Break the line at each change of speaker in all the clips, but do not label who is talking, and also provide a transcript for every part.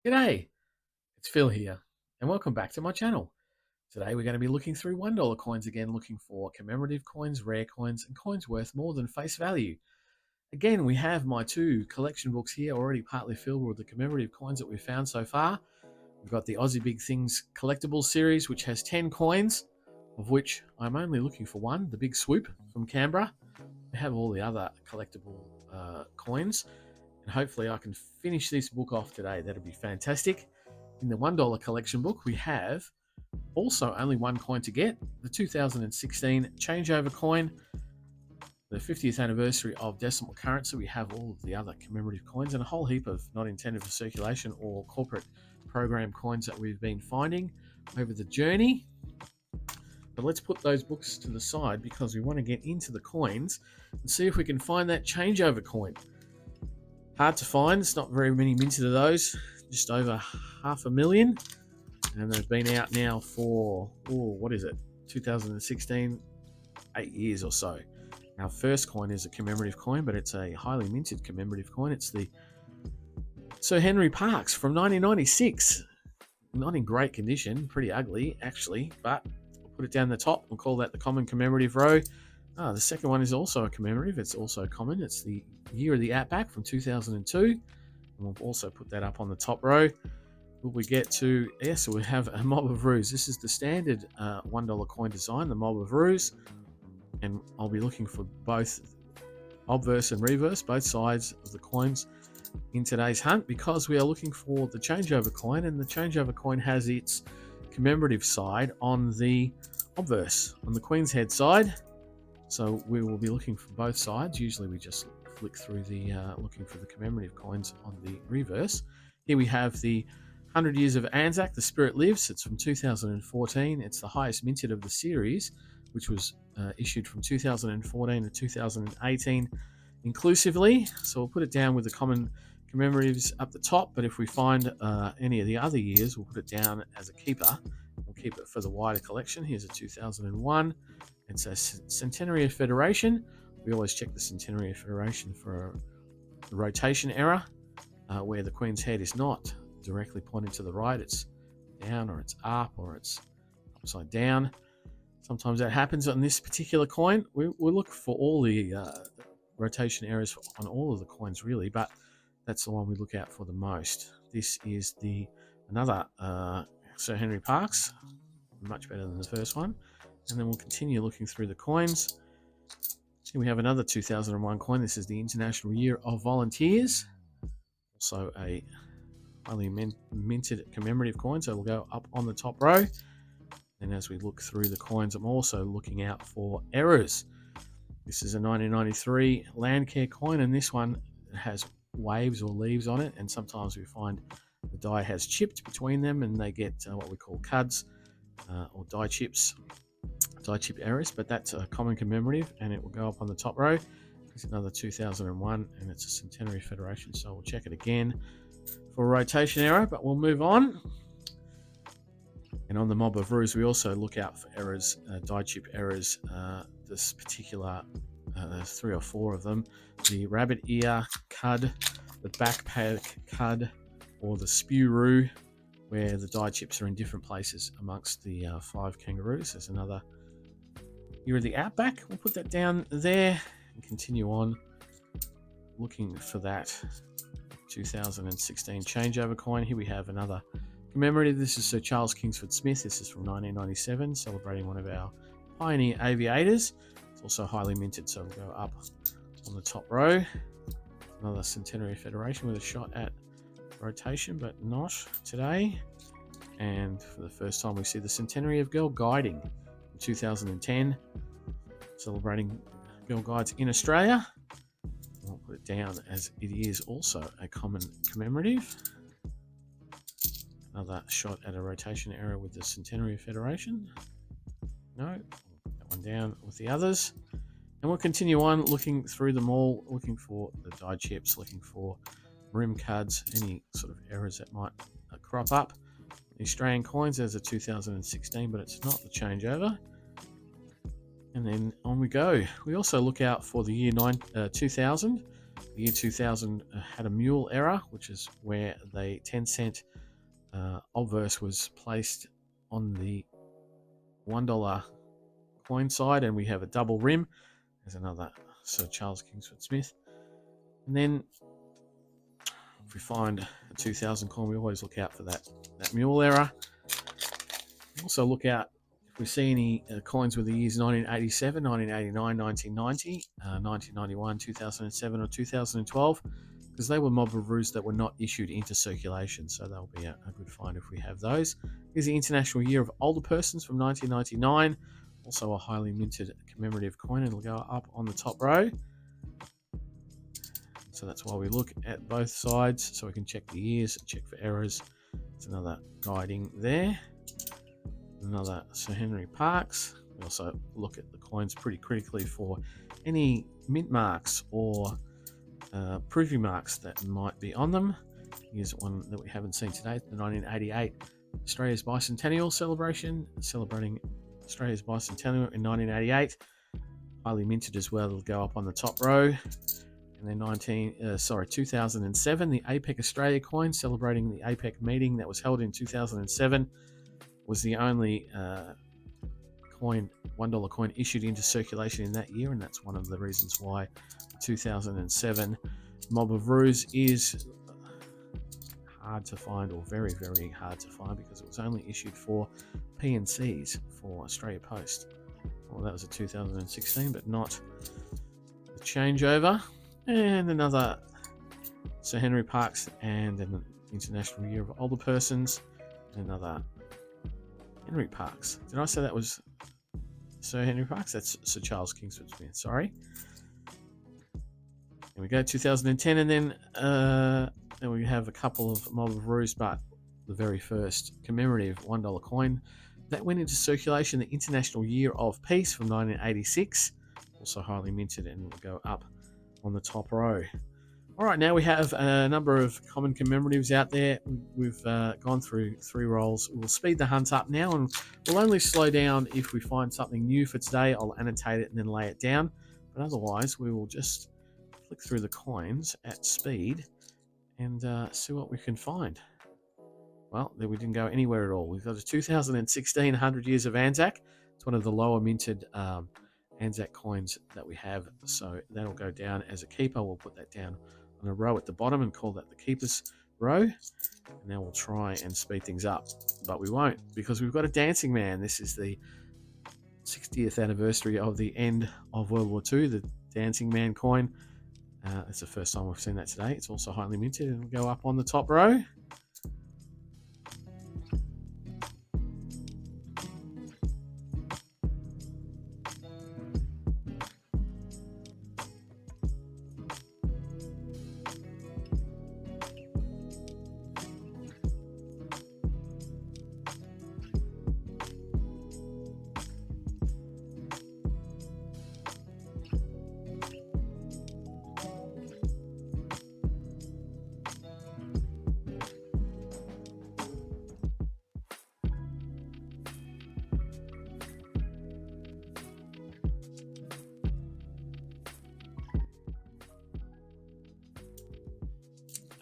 G'day, it's Phil here, and welcome back to my channel. Today we're going to be looking through $1 coins again, looking for commemorative coins, rare coins, and coins worth more than face value. Again, we have my two collection books here already partly filled with the commemorative coins that we've found so far. We've got the Aussie Big Things collectibles series, which has 10 coins, of which I'm only looking for one, the Big Swoop from Canberra. We have all the other collectible coins, and hopefully I can finish this book off today. That'd be fantastic. In the $1 collection book, we have also only one coin to get, the 2016 changeover coin, the 50th anniversary of decimal currency. We have all of the other commemorative coins and a whole heap of not intended for circulation or corporate program coins that we've been finding over the journey. But let's put those books to the side because we want to get into the coins and see if we can find that changeover coin. Hard to find, it's not very many minted of those, just over 500,000. And they've been out now for, 2016, 8 years or so. Our first coin is a commemorative coin, but it's a highly minted commemorative coin. It's the Sir Henry Parkes from 1996. Not in great condition, pretty ugly actually, but we'll put it down the top. We'll call that the common commemorative row. The second one is also a commemorative. It's also common. It's the year of the Outback from 2002. And we'll also put that up on the top row. Will we get to, yes, we have a mob of roos. This is the standard $1 coin design, the mob of roos. And I'll be looking for both obverse and reverse, both sides of the coins in today's hunt, because we are looking for the changeover coin, and the changeover coin has its commemorative side on the obverse, on the Queen's Head side. So we will be looking for both sides. Usually we just flick through the looking for the commemorative coins on the reverse. Here we have the 100 Years of Anzac, The Spirit Lives. It's from 2014. It's the highest minted of the series, which was issued from 2014 to 2018 inclusively. So we'll put it down with the common commemoratives up the top, but if we find any of the other years, we'll put it down as a keeper. We'll keep it for the wider collection. Here's a 2001. It's a Centenary of Federation. We always check the Centenary of Federation for a rotation error, where the Queen's Head is not directly pointing to the right. It's down, or it's up, or it's upside down. Sometimes that happens on this particular coin. We look for all the rotation errors on all of the coins really, but that's the one we look out for the most. This is another Sir Henry Parkes, much better than the first one. And then we'll continue looking through the coins. Here we have another 2001 coin. This is the International Year of Volunteers, also a highly minted commemorative coin, so we'll go up on the top row. And as we look through the coins, I'm also looking out for errors. This is a 1993 Landcare coin, and this one has waves or leaves on it, and sometimes we find the die has chipped between them and they get what we call cuds or die chips, die chip errors, but that's a common commemorative, and it will go up on the top row. It's another 2001, and it's a Centenary Federation, so we'll check it again for a rotation error, but we'll move on. And on the mob of roos, we also look out for errors, die chip errors. This particular, there's 3 or 4 of them. The rabbit ear cud, the backpack cud, or the spew roo, where the die chips are in different places amongst the 5 kangaroos. There's another year of the Outback. We'll put that down there and continue on looking for that 2016 changeover coin. Here we have another commemorative. This is Sir Charles Kingsford Smith. This is from 1997, celebrating one of our pioneer aviators. It's also highly minted, so we'll go up on the top row. Another Centenary Federation with a shot at rotation, but not today. And for the first time, we see the Centenary of Girl Guiding in 2010, celebrating Girl Guides in Australia. We'll put it down as it is also a common commemorative. Another shot at a rotation error with the Centenary Federation. No, we'll put that one down with the others. And we'll continue on looking through them all, looking for the die chips, looking for rim cuds, any sort of errors that might crop up. The Australian coins, there's a 2016, but it's not the changeover. And then on we go. We also look out for the year 2000. The year 2000 had a mule error, which is where the 10-cent obverse was placed on the $1 coin side, and we have a double rim. There's another Sir Charles Kingsford Smith. And then if we find a 2000 coin, we always look out for that mule error. Also look out if we see any coins with the years 1987, 1989, 1990, 1991, 2007, or 2012, because they were mob revues that were not issued into circulation. So that'll be a good find if we have those. Here's the International Year of Older Persons from 1999. Also a highly minted commemorative coin. It'll go up on the top row. So that's why we look at both sides, so we can check the years, check for errors. There's another guiding there. Another Sir Henry Parkes. We also look at the coins pretty critically for any mint marks or proving marks that might be on them. Here's one that we haven't seen today, the 1988 Australia's Bicentennial celebration, celebrating Australia's Bicentennial in 1988. Highly minted as well. It'll go up on the top row. And then 2007, the APEC Australia coin, celebrating the APEC meeting that was held in 2007, was the only $1 coin issued into circulation in that year, and that's one of the reasons why 2007 mob of ruse is hard to find, or very, very hard to find, because it was only issued for PNCs, for Australia Post. Well, that was a 2016, but not the changeover. And another Sir Henry Parkes and an International Year of Older Persons. And another Henry Parkes. Did I say that was Sir Henry Parkes? That's Sir Charles Kingsford Smith, sorry. Here we go, 2010, and then we have a couple of mob of ruse, but the very first commemorative $1 coin that went into circulation, the International Year of Peace from 1986, also highly minted, and will go up on the top row. All right, now we have a number of common commemoratives out there. We've gone through 3 rolls. We'll speed the hunt up now, and we'll only slow down if we find something new for today. I'll annotate it and then lay it down, but otherwise we will just flick through the coins at speed and see what we can find. Well, we didn't go anywhere at all. We've got a 2016 100 Years of Anzac. It's one of the lower minted Anzac coins that we have, so that'll go down as a keeper. We'll put that down on a row at the bottom and call that the keeper's row. And now we'll try and speed things up, but we won't, because we've got a dancing man. This is the 60th anniversary of the end of World War II, the dancing man coin. It's the first time we've seen that today. It's also highly minted, and it'll go up on the top row.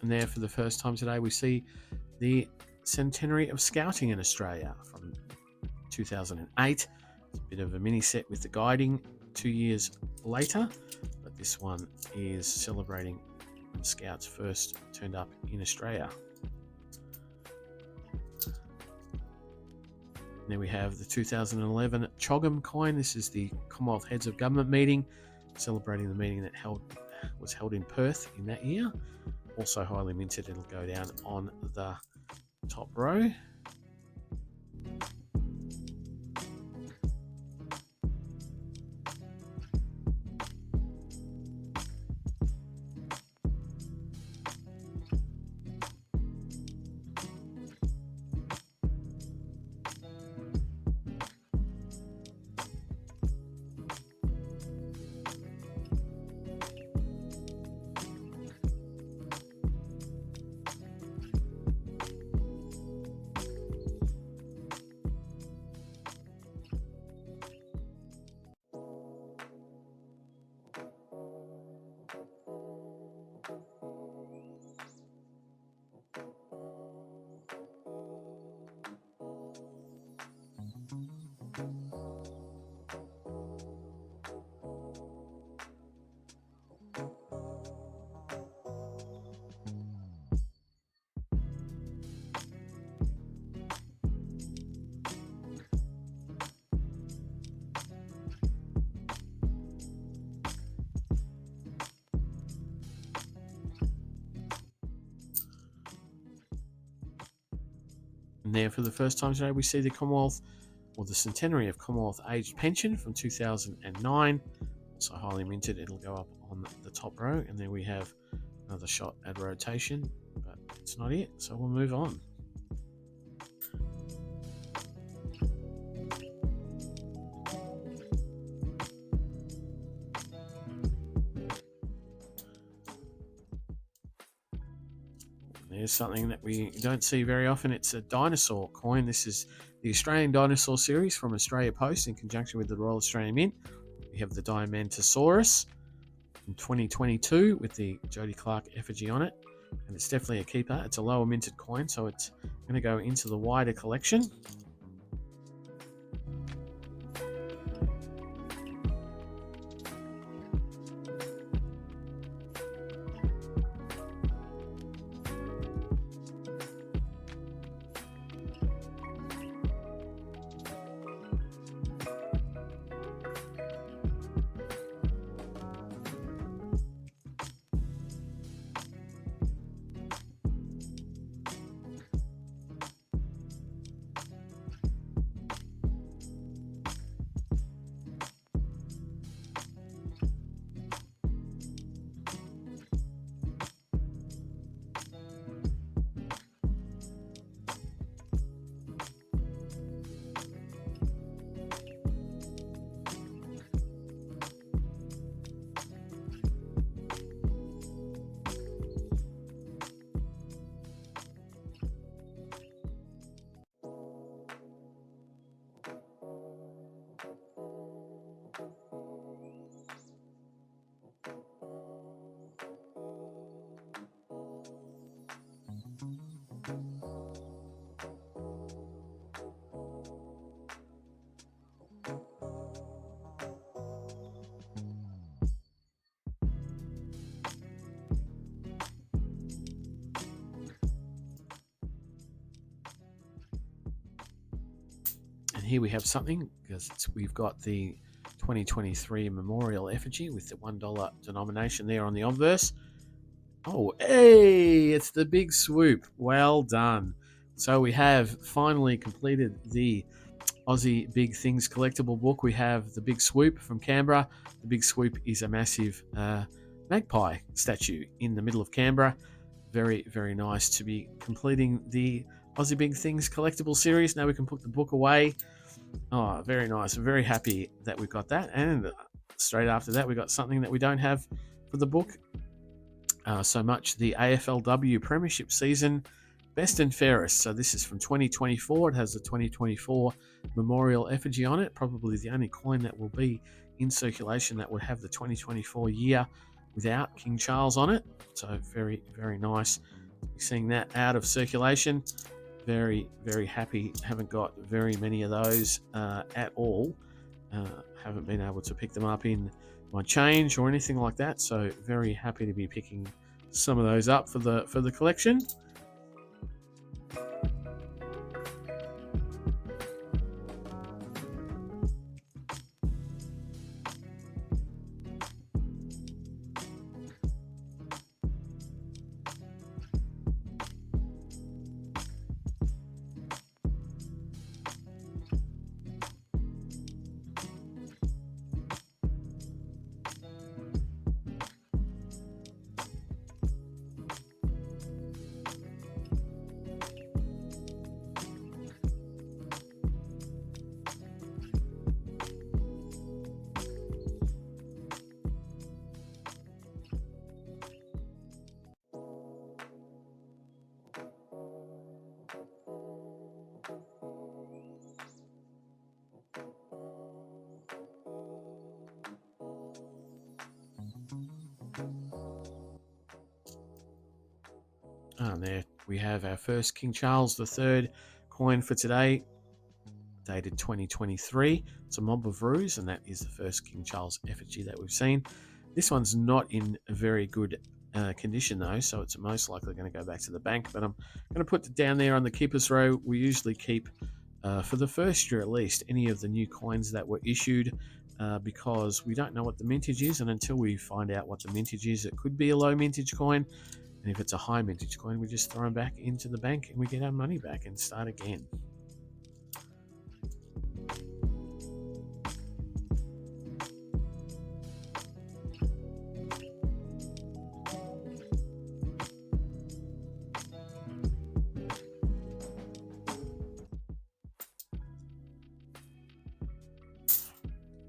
And there, for the first time today, we see the centenary of scouting in Australia from 2008. It's a bit of a mini set with the guiding 2 years later, but this one is celebrating when scouts first turned up in Australia. And then we have the 2011 Chogham coin. This is the Commonwealth Heads of Government meeting, celebrating the meeting that was held in Perth in that year. Also highly minted. It'll go down on the top row. And there, for the first time today, we see the Commonwealth, or the centenary of Commonwealth Aged Pension from 2009. Also highly minted. It'll go up on the top row. And then we have another shot at rotation, but it's not it, so we'll move on. There's something that we don't see very often. It's a dinosaur coin. This is the Australian Dinosaur Series from Australia Post in conjunction with the Royal Australian Mint. We have the Diamantosaurus from 2022 with the Jodie Clark effigy on it. And it's definitely a keeper. It's a lower minted coin, so it's going to go into the wider collection. And here we have something, because we've got the 2023 memorial effigy with the $1 denomination there on the obverse. Oh, hey, it's the Big Swoop. Well done. So we have finally completed the Aussie Big Things collectible book. We have the Big Swoop from Canberra. The Big Swoop is a massive magpie statue in the middle of Canberra. Very, very nice to be completing the Aussie Big Things collectible series. Now we can put the book away. Oh, very nice. I'm very happy that we've got that. And straight after that, we got something that we don't have for the book so much, the AFLW Premiership Season Best and Fairest. So this is from 2024. It has the 2024 memorial effigy on it. Probably the only coin that will be in circulation that would have the 2024 year without King Charles on it. So very, very nice seeing that out of circulation. Very, very happy. Haven't got very many of those at all. Haven't been able to pick them up in my change or anything like that. So very happy to be picking some of those up for the collection. And there we have our first King Charles III coin for today, dated 2023. It's a Mob of Ruse, and that is the first King Charles effigy that we've seen. This one's not in a very good condition though, so it's most likely going to go back to the bank, but I'm going to put it down there on the keepers row. We usually keep, for the first year at least, any of the new coins that were issued, because we don't know what the mintage is, and until we find out what the mintage is, it could be a low mintage coin. And if it's a high mintage coin, we just throw them back into the bank and we get our money back and start again.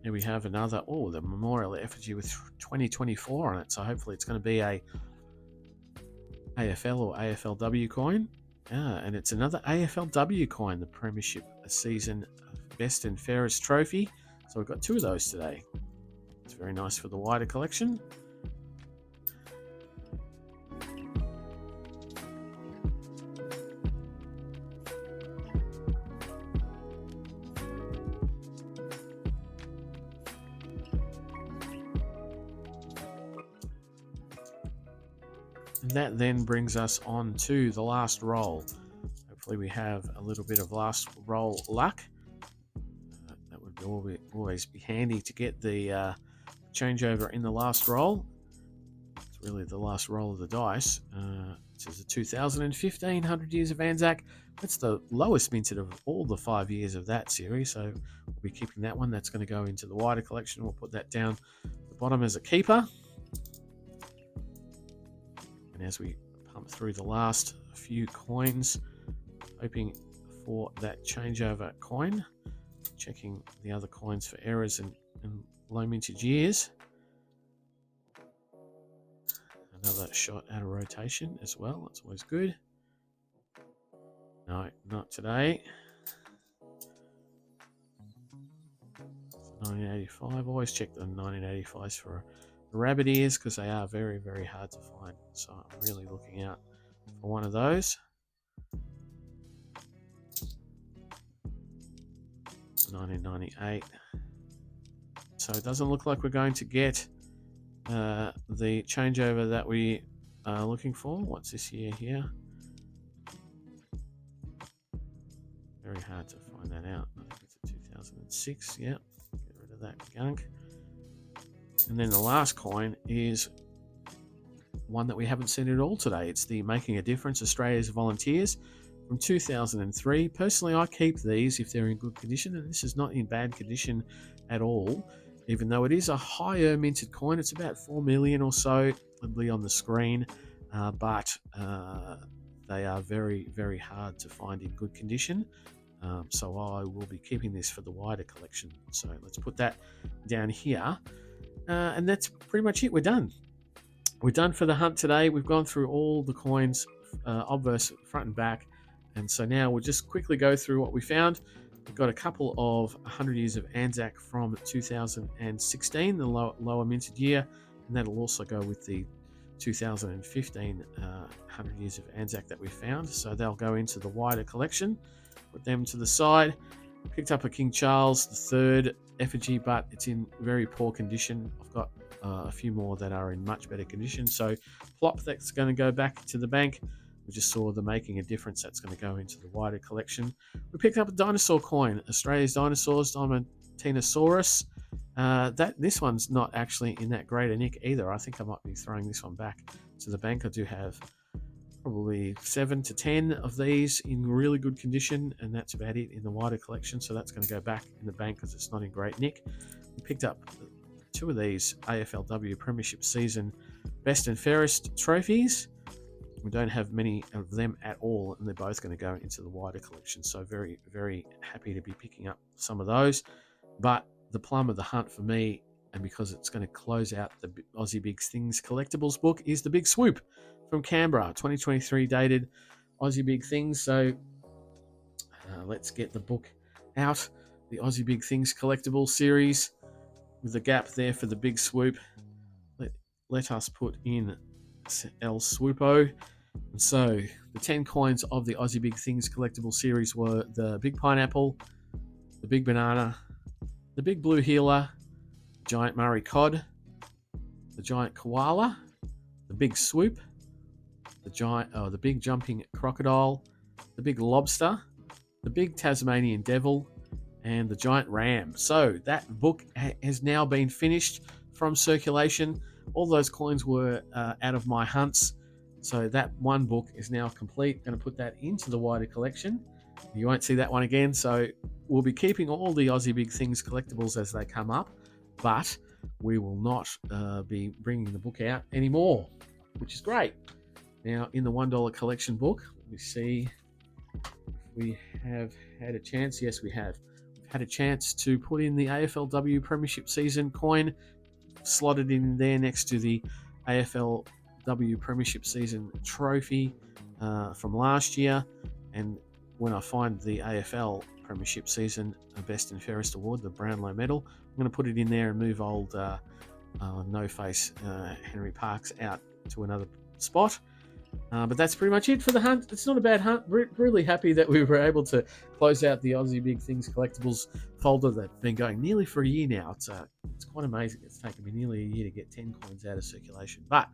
Here we have another, the memorial effigy with 2024 on it. So hopefully it's going to be a AFL or AFLW coin. And it's another AFLW coin, the Premiership Season Best and Fairest Trophy. So we've got 2 of those today. It's very nice for the wider collection. And that then brings us on to the last roll. Hopefully we have a little bit of last roll luck. That would always be handy to get the changeover in the last roll. It's really the last roll of the dice. This is a 2015 100 Years of Anzac. That's the lowest minted of all the 5 years of that series, so we'll be keeping that one. That's going to go into the wider collection. We'll put that down the bottom as a keeper. And as we pump through the last few coins, hoping for that changeover coin, checking the other coins for errors and low mintage years. Another shot at a rotation as well. That's always good. No, not today. 1985. Always check the 1985s for rabbit ears because they are very, very hard to find. So I'm really looking out for one of those. 1998. So it doesn't look like we're going to get the changeover that we are looking for. What's this year here? Very hard to find that out. I think it's a 2006. Yeah, get rid of that gunk. And then the last coin is one that we haven't seen at all today. It's the Making a Difference Australia's Volunteers from 2003. Personally, I keep these if they're in good condition, and this is not in bad condition at all. Even though it is a higher minted coin, it's about 4 million or so, probably on the screen, but they are very, very hard to find in good condition. So I will be keeping this for the wider collection. So let's put that down here. And that's pretty much it. We're done. We're done for the hunt today. We've gone through all the coins, obverse, front and back. And so now we'll just quickly go through what we found. We've got a couple of 100 Years of Anzac from 2016, the lower minted year, and that'll also go with the 2015 100 Years of Anzac that we found. So they'll go into the wider collection. Put them to the side. Picked up a King Charles III effigy, but it's in very poor condition. I've got a few more that are in much better condition. So plop, that's going to go back to the bank. We just saw the Making a Difference. That's going to go into the wider collection. We picked up a dinosaur coin, Australia's Dinosaurs, Diamantinosaurus. This one's not actually in that great a nick either. I think I might be throwing this one back to the bank. I do have probably 7 to 10 of these in really good condition, and that's about it in the wider collection. So that's going to go back in the bank because it's not in great nick. We picked up 2 of these AFLW Premiership Season Best and Fairest trophies. We don't have many of them at all, and they're both going to go into the wider collection. So very, very happy to be picking up some of those. But the plum of the hunt for me, and because it's going to close out the Aussie Big Things collectibles book, is the Big Swoop from Canberra, 2023 dated Aussie Big Things. So let's get the book out. The Aussie Big Things collectible series with the gap there for the Big Swoop. Let us put in El Swoopo. And so the 10 coins of the Aussie Big Things collectible series were the Big Pineapple, the Big Banana, the Big Blue Heeler, Giant Murray Cod, the Giant Koala, the Big Swoop, the Big Jumping Crocodile, the Big Lobster, the Big Tasmanian Devil, and the Giant Ram. So that book has now been finished from circulation. All those coins were out of my hunts, So that one book is now complete. Going to put that into the wider collection. You won't see that one again. So we'll be keeping all the Aussie Big Things collectibles as they come up, but we will not be bringing the book out anymore, which is great. Now, in the $1 collection book, let me see if we have had a chance. Yes, we have. We've had a chance to put in the AFLW Premiership Season coin, slotted in there next to the AFLW Premiership Season trophy from last year. And when I find the AFL Premiership Season Best and Fairest Award, the Brownlow Medal, I'm going to put it in there and move old no-face Henry Parkes out to another spot. But that's pretty much it for the hunt. It's not a bad hunt. Really happy that we were able to close out the Aussie Big Things collectibles folder that's been going nearly for a year now. It's quite amazing. It's taken me nearly a year to get 10 coins out of circulation. But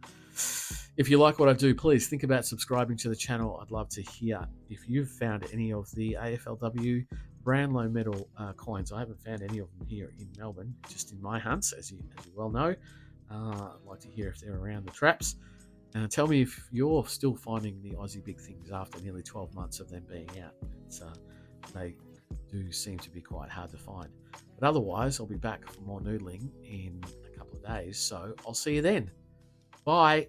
if you like what I do, please think about subscribing to the channel. I'd love to hear if you've found any of the AFLW Brownlow Medal coins. I haven't found any of them here in Melbourne, just in my hunts, as you well know. I'd like to hear if they're around the traps. Tell me if you're still finding the Aussie Big Things after nearly 12 months of them being out. They do seem to be quite hard to find. But otherwise, I'll be back for more noodling in a couple of days. So I'll see you then. Bye.